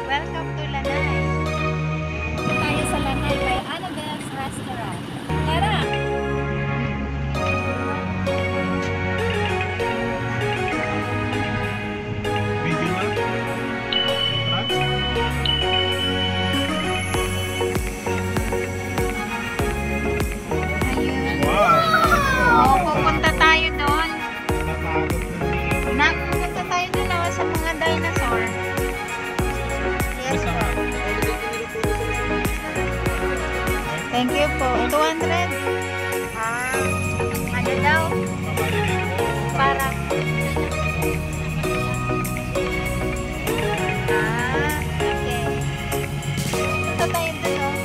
Welcome to Lanay. Tayo sa Lanay by Annabelle's Restaurant. Tara! Pupunta tayo doon. Pupunta tayo doon sa mga dinosaur. Yes po. Thank you po. 200. Ano daw? Para. Okay. Punta tayo doon.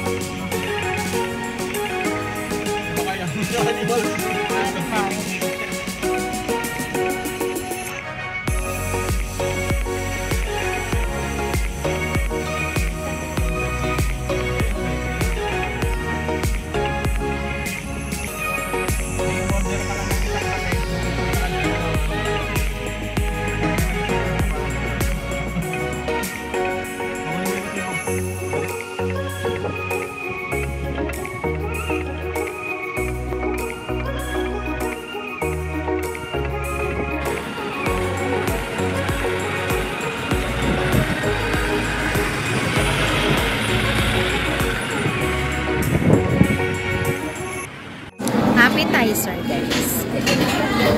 Appetizer, guys.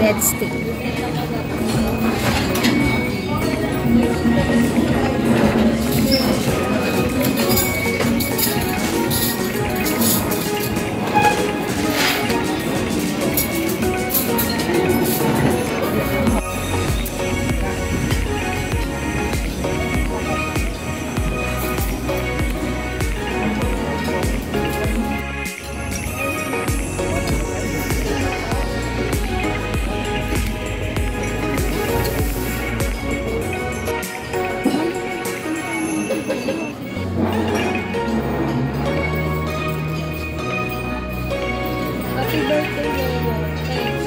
Red stick. Happy birthday, Yoyo. Thanks.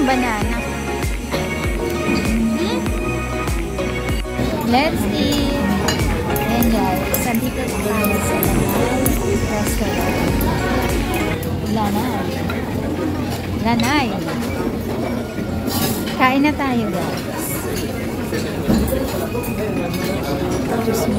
Banana. Let's eat. Ayan guys, andito tayo sa restaurant. Lanay. Lanay. Kain na tayo guys. Diyos mo.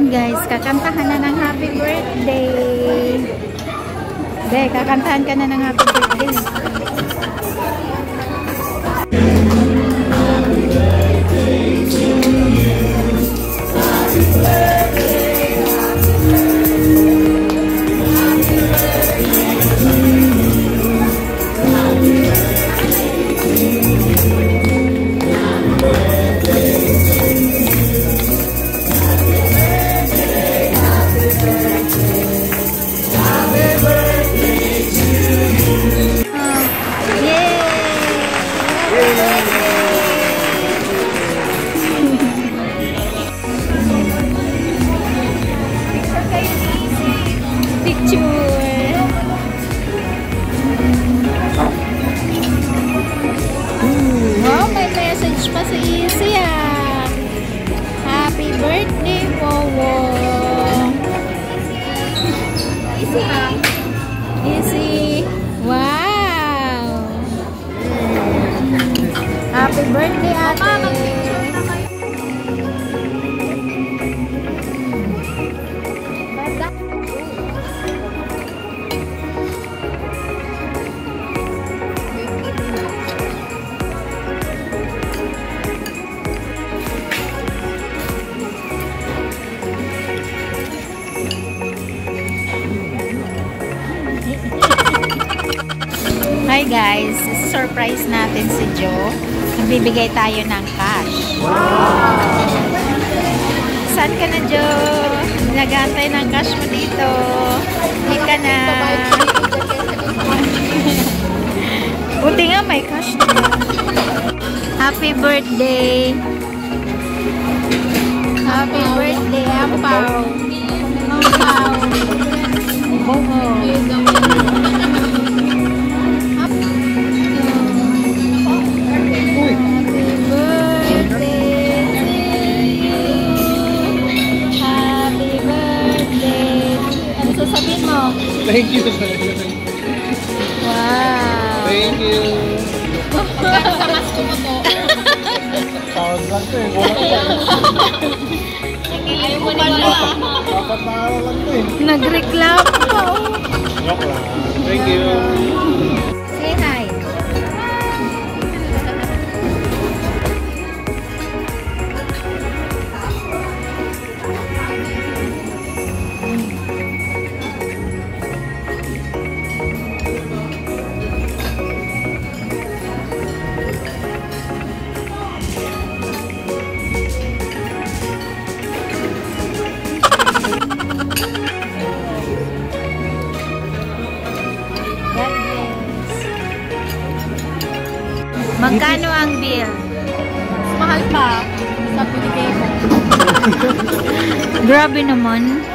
Ayan guys, kakantahan na ng happy birthday. Deh, kakantahan ka na ng happy birthday. Easy. Wow. Happy birthday, ate. Hi guys, surprise natin si Joe. Nagbibigay tayo ng cash. Wow! Saan ka na, Joe? Nag-aantay ng cash mo dito. Hindi ka na. Buti nga may cash na. Happy birthday! Happy birthday, Ampaw! Ampaw! Thank you. Wow. Thank you. Magkakasamas ko mo to. Tawag lang to eh. Ayaw mo na wala. Dapat na lang to eh. Nagreklamo pa. Joke lang. Thank you. Say hi. Magkano ang bill? Mahal pa sa binigay mo. Grabe naman.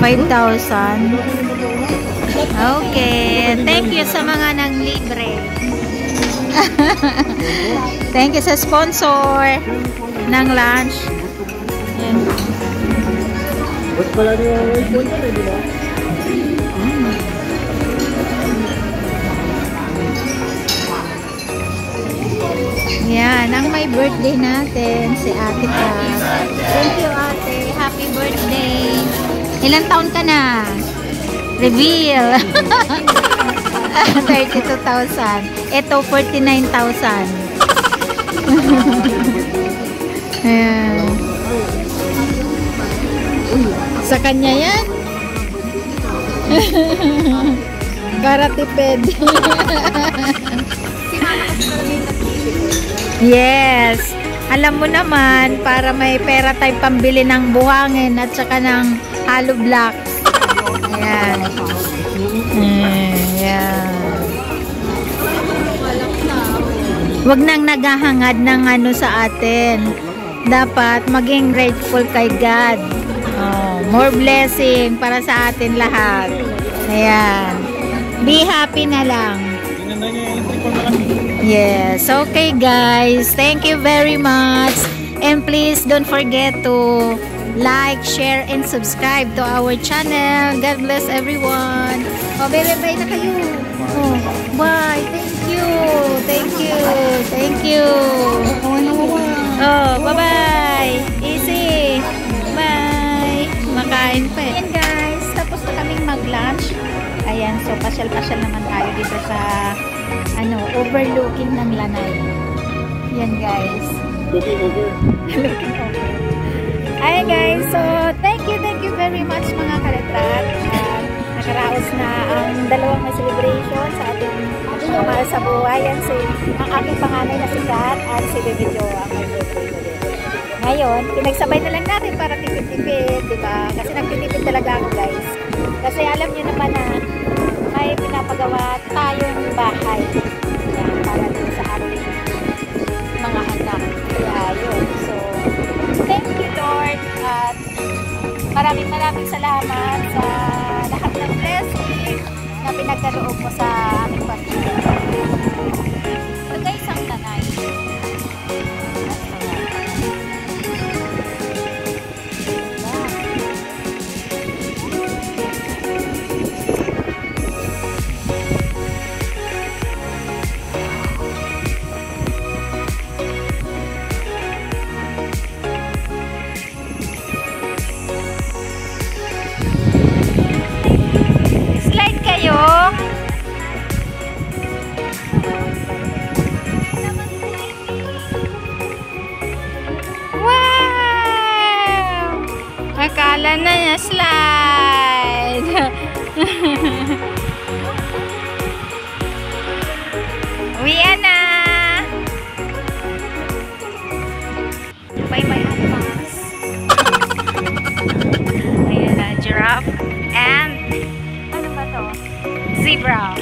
5,000. Okay. Thank you sa mga nang libre. Thank you sa sponsor ng lunch. Yan. Ba't pala niyo ang sponsor eh, di ba? Yan, ang may birthday natin, si Ate Kat. Thank you, Ate. Happy birthday. Ilang taon ka na? Reveal. 32,000. Ito, 49,000. Ayan. Sa kanya yan? Para tipid. Yes. Alam mo naman, para may pera tayo pambili ng buhangin at saka ng hollow blocks. Ayan. Ayan. Wag nang naghahangad ng ano sa atin. Dapat maging grateful kay God. Oh, more blessing para sa atin lahat. Ayan. Be happy na lang. Yes. Okay, guys. Thank you very much. And please don't forget to like, share, and subscribe to our channel. God bless everyone. Oh, bye-bye na kayo. Oh, bye. Thank you. Thank you. Thank you. Oh, bye-bye. Easy. Bye. Kain pa eh. Ayan guys, tapos na kaming mag-lunch. Ayan, so pasyal-pasyal naman tayo dito sa overlooking ng Lanay. Ayan guys. Looking over. Looking over. Ayan guys, so thank you very much mga karetrat. Nakaraos na ang dalawang celebration sa ating mahal sa buhay. Yan ang aking panganay na si Kat at si Baby Jo ang may birthday ko din. Ngayon, pinagsabay na lang natin para tipid-tipid, di ba? Kasi nagtitipid talaga ako guys. Kasi alam niyo naman na may pinapagawa tayong bahay. Yan, para din sa ating mga anak. Kaya yun. So, thank you Lord at maraming salamat sa lahat ng blessing na pinagkaloob mo sa aming pamilya. Ito guys ang Lanay. Slide kayo. Wow! Akala na niya slide. Uwian na. Bye-bye Atmas. Ayan na, giraffe and ano ba to? Zebra.